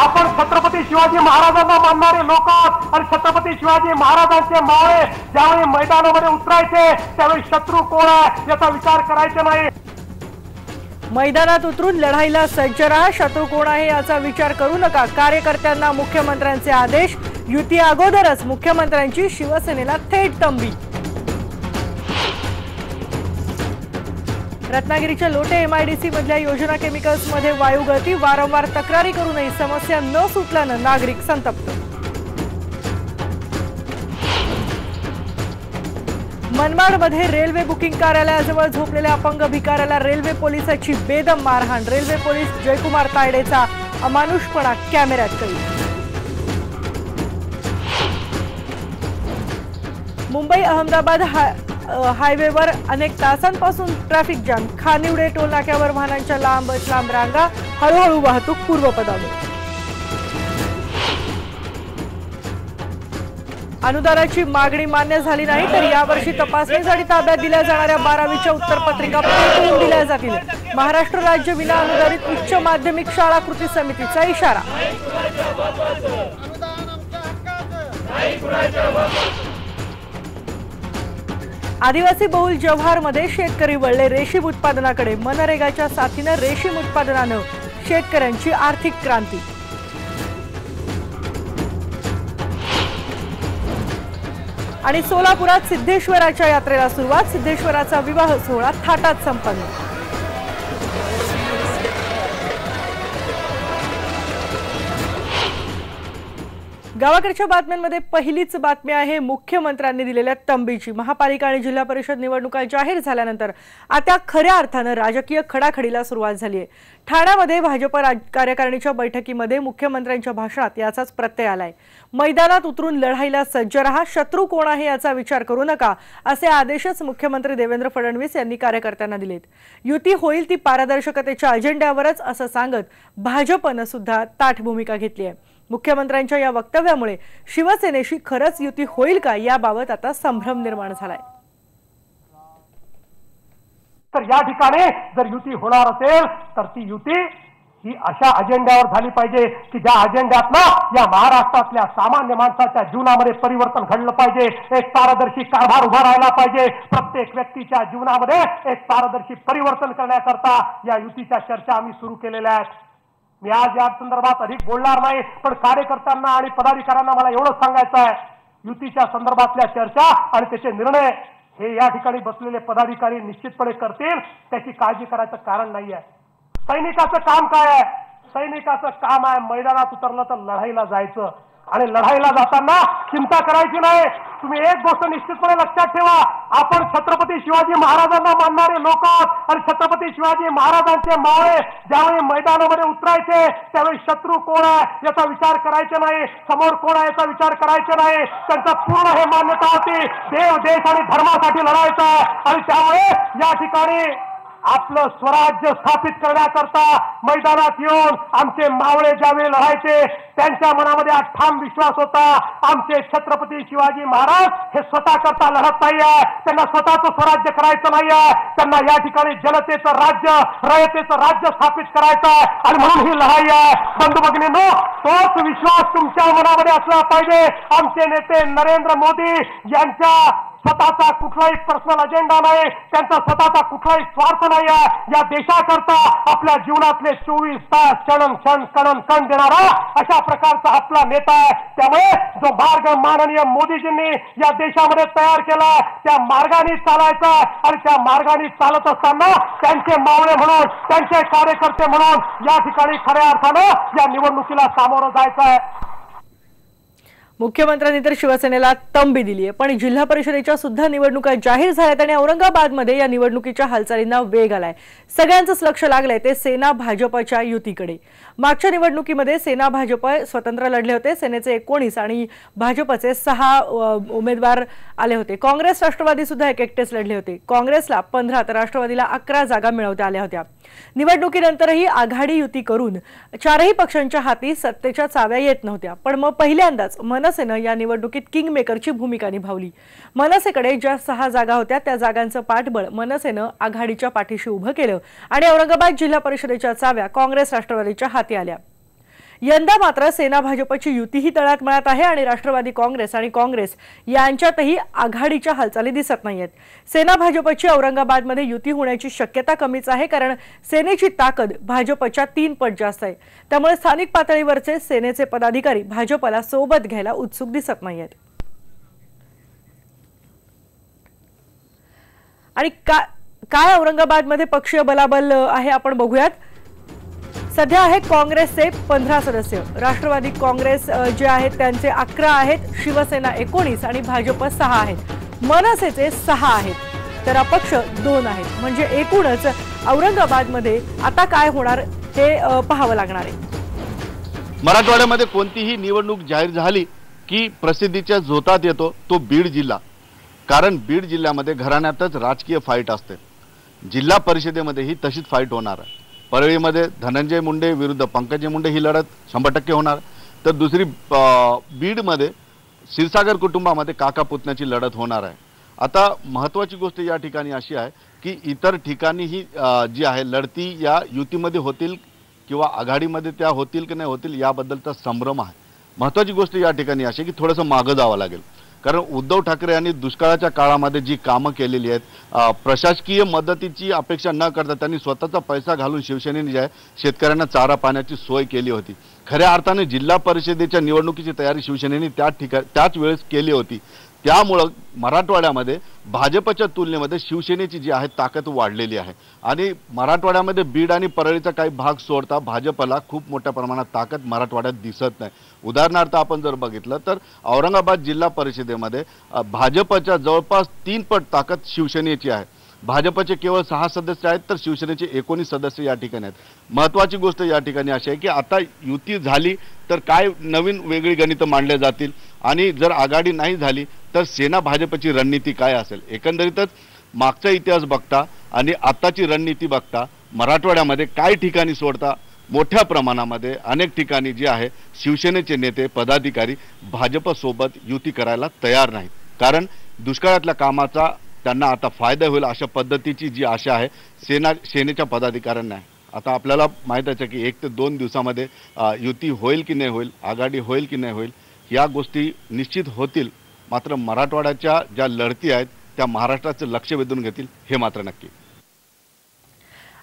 आपण छत्रपती शिवाजी महाराजांना मानणारे लोक आहोत आणि छत्रपती शिवाजी महाराजांचे मावळे ज्यावेळी मैदानामध्ये उतरायचे त्यावेळी शत्रू कोण आहे याचा विचार करायचा नाही। मैदानात उतरून लढाईला सज्ज राहा, शत्रू कोण आहे याचा विचार करू नका, कार्यकर्त्यांना मुख्यमंत्र्यांचे आदेश। युती अगोदरच मुख्यमंत्र्यांची शिवसेनेला थेट तंबी। रत्नागिरीच्या लोटे एमआयडीसी मधल्या योजना केमिकल्स मध्ये वायू गळती, वारंवार तक्रारी करूनही समस्या न सुटल्यानं नागरिक संतप्त। मनमाडमध्ये रेल्वे बुकिंग कार्यालयाजवळ झोपलेल्या अपंग भिकाऱ्याला रेल्वे पोलिसाची बेदम मारहाण, रेल्वे पोलीस जयकुमार तायडेचा अमानुषपणा कॅमेऱ्यात कैद। मुंबई अहमदाबाद हायवेवर अनेक तासांपासून ट्रॅफिक जाम, खानिवडे टोल नाक्यावर वाहनांच्या लांबच लांब रांगा, हळूहळू वाहतूक पूर्वपदावर। अनुदानाची मागणी मान्य झाली नाही तर यावर्षी तपासणीसाठी ताब्यात दिल्या जाणाऱ्या 12वीच्या उत्तरपत्रिका फेटाळून दिल्या जातील, महाराष्ट्र राज्य विना अनुदानित उच्च माध्यमिक शाळा कृती समितीचा इशारा। आदिवासी बहुल जव्हारमध्ये शेतकरी वळले रेशीम उत्पादनाकडे, मनरेगाच्या साथीने रेशीम उत्पादनानं शेतकऱ्यांची आर्थिक क्रांती। आणि सोलापुरात सिद्धेश्वराच्या यात्रेला सुरुवात, सिद्धेश्वराचा विवाह सोहळा थाटात संपन्न। गावाकडच्या बातम्यांमध्ये पहिलीच बातमी आहे मुख्यमंत्र्यांनी दिलेल्या तंबीची। महापालिका आणि जिल्हा परिषद निवडणुका जाहीर झाल्यानंतर आता खऱ्या अर्थाने राजकीय खडाखडीला सुरुवात झाली आहे। ठाण्यामध्ये भाजप कार्यकारिणीच्या बैठकीमध्ये मुख्यमंत्र्यांच्या भाषणात याचाच प्रत्यय आलाय। मैदानात उतरून लढाईला सज्ज राहा, शत्रू कोण आहे याचा विचार करू नका, असे आदेशच मुख्यमंत्री देवेंद्र फडणवीस यांनी कार्यकर्त्यांना दिलेत। युती होईल ती पारदर्शकतेच्या अजेंड्यावरच असं सांगत भाजपनं सुद्धा ताठ भूमिका घेतली आहे। मुख्यमंत्र्यांच्या या वक्तव्यामुळे शिवसेनेशी खरंच युती होईल का याबाबत आता संभ्रम निर्माण झालाय। तर या ठिकाणी जर युती होणार असेल तर ती युती ही अशा अजेंड्यावर झाली पाहिजे की ज्या अजेंड्यातनं या महाराष्ट्रातल्या सामान्य माणसाच्या जीवनामध्ये परिवर्तन घडलं पाहिजे, एक पारदर्शी कारभार उभा राहिला पाहिजे, प्रत्येक व्यक्तीच्या जीवनामध्ये एक पारदर्शी परिवर्तन करण्याकरता या युतीच्या चर्चा आम्ही सुरू केलेल्या आहेत। मी आज या संदर्भात अधिक बोलणार नाही, पण कार्यकर्त्यांना आणि पदाधिकाऱ्यांना मला एवढंच सांगायचं आहे, युतीच्या संदर्भातल्या चर्चा आणि त्याचे निर्णय हे या ठिकाणी बसलेले पदाधिकारी निश्चितपणे करतील, त्याची काळजी करायचं कारण नाहीये। सैनिकाचं काम काय आहे? सैनिकाचं काम आहे मैदानात उतरलं तर लढाईला जायचं आणि लढाईला जाताना चिंता करायची नाही। तुम्ही एक गोष्ट निश्चितपणे लक्षात ठेवा, आपण छत्रपती शिवाजी महाराजांना मानणारे लोक आहोत आणि छत्रपती शिवाजी महाराजांचे मावळे ज्यावेळी मैदानामध्ये उतरायचे त्यावेळी शत्रू कोण आहे याचा विचार करायचा नाही, समोर कोण आहे याचा विचार करायचा नाही। त्यांचा पूर्ण हे मान्यता होती देव देश आणि धर्मासाठी लढायचं आहे आणि त्यामुळे या ठिकाणी आपलं स्वराज्य स्थापित करण्याकरता मैदानात येऊन आमचे मावळे ज्यावेळी लढायचे त्यांच्या मनामध्ये ठाम विश्वास होता, आमचे छत्रपती शिवाजी महाराज हे स्वतः करता लढत नाहीये, त्यांना स्वतःचं स्वराज्य करायचं नाहीये, त्यांना या ठिकाणी जनतेचं राज्य रयतेचं राज्य स्थापित करायचं आहे आणि म्हणून ही लढाई आहे। बंधू भगिनींनो, तोच विश्वास तुमच्या मनामध्ये असला पाहिजे। आमचे नेते नरेंद्र मोदी यांच्या स्वतःचा कुठलाही पर्सनल अजेंडा नाही, त्यांचा स्वतःचा कुठलाही स्वार्थ नाही आहे, या देशाकरता आपल्या जीवनातले 24 तास क्षण क्षण कण कण देणारा अशा प्रकारचा आपला नेता आहे। त्यामुळे जो मार्ग माननीय मोदीजींनी या देशामध्ये तयार केला त्या मार्गाने चालायचा आणि त्या मार्गाने चालत असताना त्यांचे मावळे म्हणून त्यांचे कार्यकर्ते म्हणून या ठिकाणी खऱ्या अर्थानं या निवडणुकीला सामोरं जायचं आहे। मुख्यमंत्र्यांनी तर शिवसेनेला तंबी दिली आहे, पण जिल्हा परिषदेच्या सुद्धा निवडणुका जाहीर झाल्यात आणि औरंगाबादमध्ये या निवडणुकीच्या हालचालींना वेग आलाय। सगळ्यांचंच लक्ष लागलंय ते सेना भाजपच्या युतीकडे। मागच्या निवडणुकीमध्ये सेना भाजप स्वतंत्र लढले होते, सेनेचे 19 आणि भाजपचे 6 उमेदवार आले होते। काँग्रेस राष्ट्रवादी सुद्धा एकटेच लढले होते। काँग्रेसला 15 तर राष्ट्रवादीला 11 जागा मिळवता आल्या होत्या। निवडणुकीनंतरही आघाडी युती करून चारही पक्षांच्या हाती सत्तेच्या चाव्या येत नव्हत्या, पण मग पहिल्यांदाच मनसेनं या निवडणुकीत किंग मेकरची भूमिका निभावली। मनसेकडे ज्या 6 जागा होत्या त्या जागांचं पाठबळ मनसेनं आघाडीच्या पाठीशी उभं केलं आणि औरंगाबाद जिल्हा परिषदेच्या चाव्या काँग्रेस राष्ट्रवादीच्या हाती आल्या। यंदा मात्र सेना भाजपची युतीही तळात आहे आणि राष्ट्रवादी काँग्रेस आणि काँग्रेस यांच्यातही आघाडीच्या हालचाली दिसत नाहीयेत। सेना भाजपची औरंगाबादमध्ये युती होण्याची शक्यता कमीच आहे, कारण सेनेची ताकद भाजपच्या 3 पट जास्त आहे। त्यामुळे स्थानिक पातळीवरचे सेनेचे पदाधिकारी भाजपला सोबत घ्यायला उत्सुक दिसत नाहीयेत। आणि काय औरंगाबादमध्ये पक्षीय बलाबल आहे आपण बघूयात। सध्या आहे काँग्रेसचे 15 सदस्य, राष्ट्रवादी काँग्रेस जे आहेत त्यांचे 11 आहेत, शिवसेना 19 आणि भाजप 6 आहेत, मनसेचे 6 आहेत तर अपक्ष 2 आहेत। म्हणजे एकूणच औरंगाबादमध्ये आता काय होणार हे पाहावं लागणार आहे। मराठवाड्यामध्ये कोणतीही निवडणूक जाहीर झाली की प्रसिद्धीच्या झोतात येतो तो बीड जिल्हा, कारण बीड जिल्ह्यामध्ये घराण्यातच राजकीय फाईट असते। जिल्हा परिषदेमध्येही तशीच फाईट होणार आहे। परळीमध्ये धनंजय मुंडे विरुद्ध पंकजा मुंडे ही लढत 100% होणार, तर दुसरी बीडमध्ये क्षीरसागर कुटुंबामध्ये काका पुतण्याची लढत होणार आहे। आता महत्त्वाची गोष्ट या ठिकाणी अशी आहे की इतर ठिकाणी ही जी आहे लढती या युतीमध्ये होतील किंवा आघाडीमध्ये त्या होतील की नाही होतील याबद्दलचा संभ्रम आहे। महत्त्वाची गोष्ट या ठिकाणी अशी की थोडंसं मागं जावं लागेल, कारण उद्धव ठाकरे यांनी दुष्काळाच्या काळामध्ये जी कामं केलेली आहेत, प्रशासकीय मदतीची अपेक्षा न करता त्यांनी स्वतःचा पैसा घालून शिवसेनेने जे आहे शेतकऱ्यांना चारा पाण्याची सोय केली होती। खऱ्या अर्थाने जिल्हा परिषदेच्या निवडणुकीची तयारी शिवसेनेने त्याच वेळेस केली होती। त्यामुळे मराठवाड्यामध्ये भाजपच्या तुलनेमध्ये शिवसेनेची जी आहे ताकद वाढलेली आहे आणि मराठवाड्यामध्ये बीड आणि परळीचा काही भाग सोडता भाजपला खूप मोठ्या प्रमाणात ताकद मराठवाड्यात दिसत नाही। उदाहरणार्थ आपण जर बघितलं तर औरंगाबाद जिल्हा परिषदेमध्ये भाजपच्या जवळपास 3 पट ताकद शिवसेनेची आहे। भाजपचे केवळ 6 सदस्य आहेत तर शिवसेनेचे 19 सदस्य या ठिकाणी आहेत। महत्त्वाची गोष्ट या ठिकाणी अशी आहे की आता युती झाली तर काय नवीन वेगळी गणितं मांडले जातील आणि जर आघाडी नाही झाली तर सेना भाजपची रणनीती काय असेल। एकंदरीतच मागचा इतिहास बघता आणि आताची रणनीती बघता मराठवाड्यामध्ये काही ठिकाणी सोडता मोठ्या प्रमाणामध्ये अनेक ठिकाणी जे आहे शिवसेनेचे नेते पदाधिकारी भाजपसोबत युती करायला तयार नाहीत, कारण दुष्काळातल्या कामाचा त्यांना आता फायदा होईल अशा पद्धतीची जी आशा आहे सेनेच्या पदाधिकाऱ्यांना आहे। आता आपल्याला माहीत आहे की 1 ते 2 दिवसामध्ये युती होईल की नाही होईल, आघाडी होईल की नाही होईल, या गोष्टी निश्चित होतील। मात्र मराठवाड्याच्या ज्या लढती आहेत त्या महाराष्ट्राचं लक्ष वेधून घेतील हे मात्र नक्की।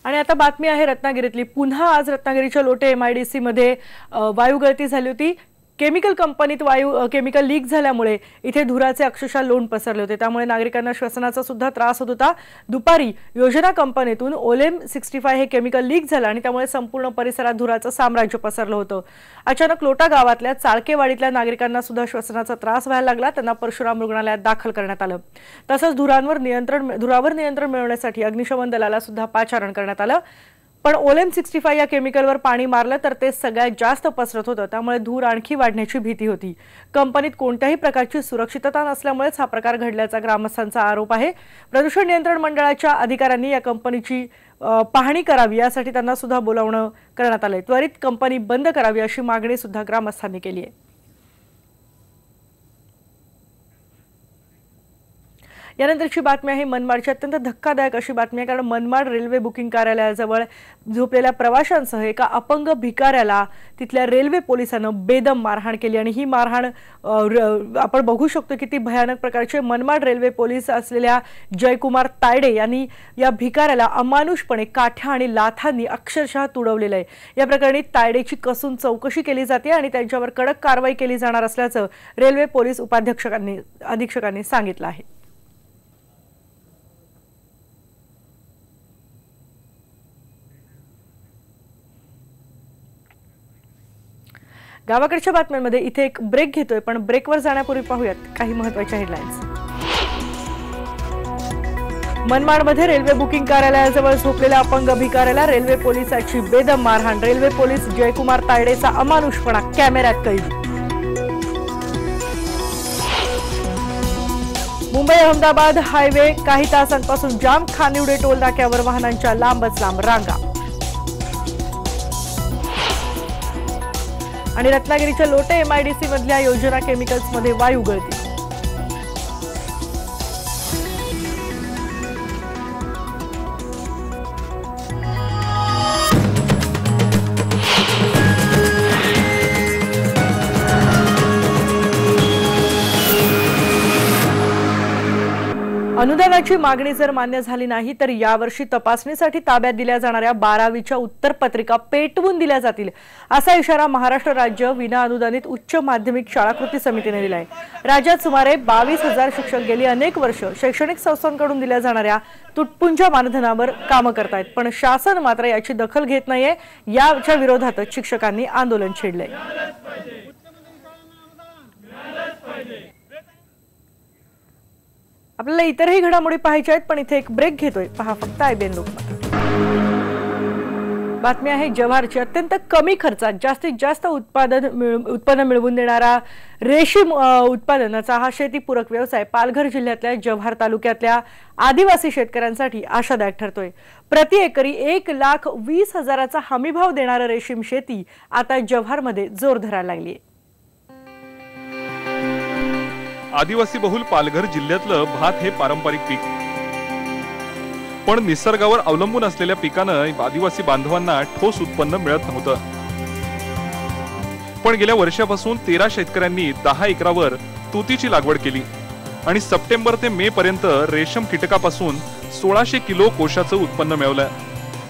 आणि आता बातमी आहे रत्नागिरीतली। पुन्हा आज रत्नागिरीच्या लोटे MIDC मध्ये वायू गळती झाली होती। केमिकल कंपनीत केमिकल लीक झाल्यामुळे इथे धुराचे अक्षरशः लोंढ पसरले होते, त्यामुळे नागरिकांना श्वसनाचा सुद्धा त्रास होत होता। दुपारी योजना कंपनीतून ओलेम 65 हे केमिकल लीक झालं आणि त्यामुळे संपूर्ण परिसरात धुराचं साम्राज्य पसरलं होतं। अचानक लोटा गावातल्या चाळकेवाडीतल्या नागरिकांना सुद्धा श्वसनाचा त्रास व्हायला लागला, त्यांना परशुराम रुग्णालयात दाखल करण्यात आलं। तसंच धुरावर नियंत्रण मिळवण्यासाठी अग्निशमन दलाला सुद्धा पाचारण करण्यात आलं, पण ओलेम 65 या केमिकलवर पाणी मारलं तर ते सगळ्यात जास्त पसरत होतं, त्यामुळे धूर आणखी वाढण्याची भीती होती। कंपनीत कोणत्याही प्रकारची सुरक्षितता नसल्यामुळेच हा प्रकार घडल्याचा ग्रामस्थांचा आरोप आहे। प्रदूषण नियंत्रण मंडळाच्या अधिकाऱ्यांनी या कंपनीची पाहणी करावी यासाठी त्यांना सुद्धा बोलावणं करण्यात आलंय। त्वरित कंपनी बंद करावी अशी मागणी सुद्धा ग्रामस्थांनी केली आहे। यानंतरची बातमी आहे मनमाडची। अत्यंत धक्कादायक अशी बातमी आहे, कारण मनमाड रेल्वे बुकिंग कार्यालयाजवळ झोपलेल्या प्रवाशांसह एका अपंग भिकाऱ्याला तिथल्या रेल्वे पोलिसांनं बेदम मारहाण केली आणि ही मारहाण आपण बघू शकतो किती भयानक प्रकारचे। मनमाड रेल्वे पोलीस असलेल्या जयकुमार तायडे यांनी या भिकाऱ्याला अमानुषपणे काठ्या आणि लाथांनी अक्षरशः तुडवलेलं आहे। या प्रकरणी तायडेची कसून चौकशी केली जाते आणि त्यांच्यावर कडक कारवाई केली जाणार असल्याचं रेल्वे पोलीस अधीक्षकांनी सांगितलं आहे। गावाकडच्या बातम्यांमध्ये इथे एक ब्रेक घेतोय, पण ब्रेकवर जाण्यापूर्वी पाहूयात काही महत्त्वाच्या हेडलाईन्स। मनमाडमध्ये रेल्वे बुकिंग कार्यालयाजवळ झोपलेल्या अपंग भिकाऱ्याला रेल्वे पोलिसाची बेदम मारहाण। रेल्वे पोलीस जयकुमार तायडेचा अमानुषपणा कॅमेऱ्यात कैद। मुंबई अहमदाबाद हायवे काही तासांपासून जाम। खानिवडे टोल नाक्यावर वाहनांच्या लांबच लांब रांगा। आणि रत्नागिरीच्या लोटे MIDC मधल्या योजना केमिकल्समध्ये वायू गळती। अनुदानाची मागणी जर मान्य झाली नाही तर यावर्षी तपासणीसाठी ताब्यात दिल्या जाणाऱ्या 12वीच्या उत्तरपत्रिका पेटवून दिल्या जातील, असा इशारा महाराष्ट्र राज्य विना अनुदानित उच्च माध्यमिक शाळा कृती समितीने दिलाय। राज्यात सुमारे 22,000 शिक्षक गेली अनेक वर्ष शैक्षणिक संस्थांकडून दिल्या जाणाऱ्या तुटपुंज्या मानधनावर कामं करतायत, पण शासन मात्र याची दखल घेत नाहीये। याच्या विरोधातच शिक्षकांनी आंदोलन छेडलंय। आपल्याला इतरही घडामोडी पाहायच्या आहेत, पण इथे एक ब्रेक घेतोय। पहा फक्त IBN लोकमत। बातमी आहे जव्हारची। अत्यंत कमी खर्चात जास्तीत जास्त उत्पन्न मिळवून देणारा रेशीम उत्पादनाचा हा शेतीपूरक व्यवसाय पालघर जिल्ह्यातल्या जव्हार तालुक्यातल्या आदिवासी शेतकऱ्यांसाठी आशादायक ठरतोय। प्रति एकरी 1,20,000चा हमीभाव देणारा रेशीम शेती आता जव्हारमध्ये जोर धरायला लागली आहे। आदिवासी बहुल पालघर जिल्ह्यातलं भात हे पारंपरिक पीक, पण निसर्गावर अवलंबून असलेल्या पिकानं आदिवासी बांधवांना ठोस उत्पन्न मिळत नव्हतं। पण गेल्या वर्षापासून 13 शेतकऱ्यांनी 10 एकरावर तुतीची लागवड केली आणि सप्टेंबर ते मे पर्यंत रेशम कीटकापासून 1600 किलो कोशाचं उत्पन्न मिळवलं।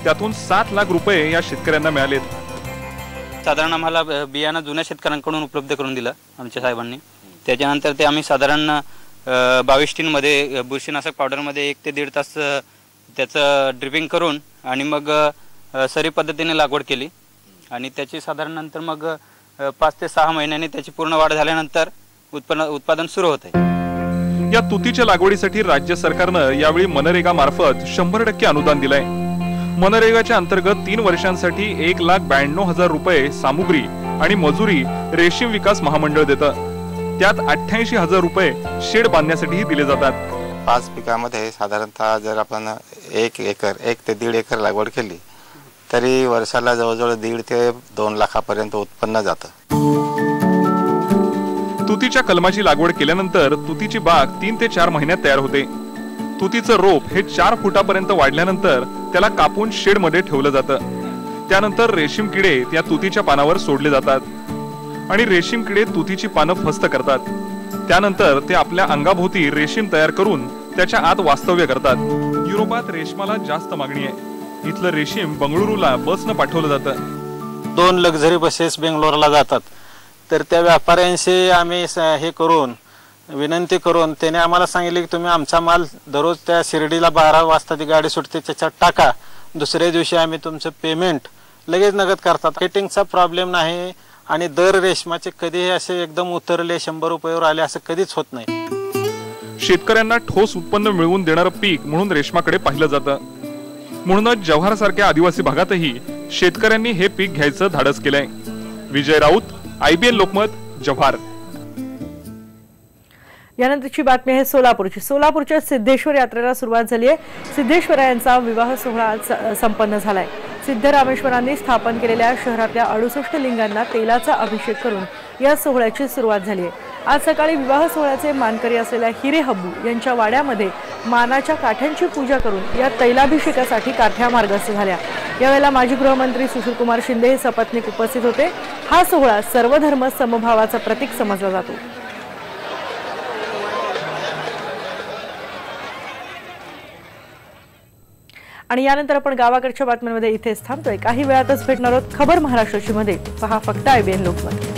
त्यातून 7 लाख रुपये या शेतकऱ्यांना मिळालेत। साधारण आम्हाला बियाणं जुन्या शेतकऱ्यांकडून उपलब्ध करून दिलं आमच्या साहेबांनी। त्याच्यानंतर ते आम्ही साधारण 22 टीनमध्ये बुरशीनाशक पावडरमध्ये 1 ते 1.5 तास त्याचं ड्रिपिंग करून आणि मग सरी पद्धतीने लागवड केली आणि त्याची साधारण नंतर मग 5 ते 6 महिन्यांनी त्याची पूर्ण वाढ झाल्यानंतर उत्पादन सुरू होते। या तुतीच्या लागवडीसाठी राज्य सरकारनं यावेळी मनरेगा मार्फत 100% अनुदान दिलंय। मनरेगाच्या अंतर्गत 3 वर्षांसाठी 1,92,000 रुपये सामुग्री आणि मजुरी रेशीम विकास महामंडळ देतं। त्यात 88,000 रुपये शेड बांधण्यासाठी दिले जातात। 5 पिकामध्ये साधारणतः जर आपण 1 ते 1.5 एकर लागवड केली तरी वर्षाला जवळजवळ 1.5 ते 2 लाखापर्यंत उत्पन्न जातं। तुतीच्या कलमाची लागवड केल्यानंतर तुतीची बाग 3 ते 4 महिन्यात तयार होते। तुतीचं रोप हे 4 फुटापर्यंत वाढल्यानंतर त्याला कापून शेड मध्ये ठेवलं जातं। त्यानंतर रेशीम किडे त्या तुतीच्या पानावर सोडले जातात आणि रेशीम किडे तुतीची पानं फस्त करतात। त्यानंतर ते आपल्या अंगाभोवती रेशीम तयार करून त्याच्या आत वास्तव्य करतात। युरोपात रेशमाला जास्त मागणी आहे। इथलं रेशीम बंगळुरूला बसनं पाठवलं जातं। 2 लक्झरी बसेस बेंगलोरला जातात। तर त्या व्यापाऱ्यांशी आम्ही हे करून विनंती करून त्याने आम्हाला सांगितले की तुम्ही आमचा माल दररोज त्या शिर्डीला 12 वाजता ती गाडी सुटते त्याच्यात टाका, दुसऱ्या दिवशी आम्ही तुमचं पेमेंट लगेच नगद करतात। मार्केटिंगचा प्रॉब्लेम नाही आणि दर रेशमाचे कधीही असे एकदम उतरले 100 रुपयावर आले असं कधीच होत नाही। शेतकऱ्यांना ठोस उत्पन्न मिळवून देणारं पीक म्हणून रेशमाकडे पाहिलं जातं। म्हणूनच जव्हार सारख्या आदिवासी भागातही शेतकऱ्यांनी हे पीक घ्यायचं धाडस केलंय। विजय राऊत, IBN लोकमत, जव्हार। यानंतरची बातमी आहे सोलापूरची। सोलापूरच्या सिद्धेश्वर यात्रेला सुरुवात झाली आहे। सिद्धेश्वरायांचा विवाह सोहळा संपन्न झालाय। सिद्धरामेश्वरांनी स्थापन केलेल्या शहरातल्या 68 लिंगांना तेलाचा अभिषेक करून या सोहळ्याची सुरुवात झाली आहे। आज सकाळी विवाह सोहळ्याचे मानकरी असलेल्या हिरे हब्बू यांच्या वाड्यामध्ये मानाच्या काठ्यांची पूजा करून या तैलाभिषेकासाठी काठ्या मार्गस्थ झाल्या। यावेळेला माजी गृहमंत्री सुशीलकुमार शिंदे हे सपत्नीक उपस्थित होते। हा सोहळा सर्वधर्म समभावाचं प्रतीक समजला जातो। आणि यानंतर आपण गावाकडच्या बातम्यांमध्ये इथेच थांबतोय। काही वेळातच भेटणार आहोत खबर महाराष्ट्राची मध्ये। पहा फक्त IBN लोकमत।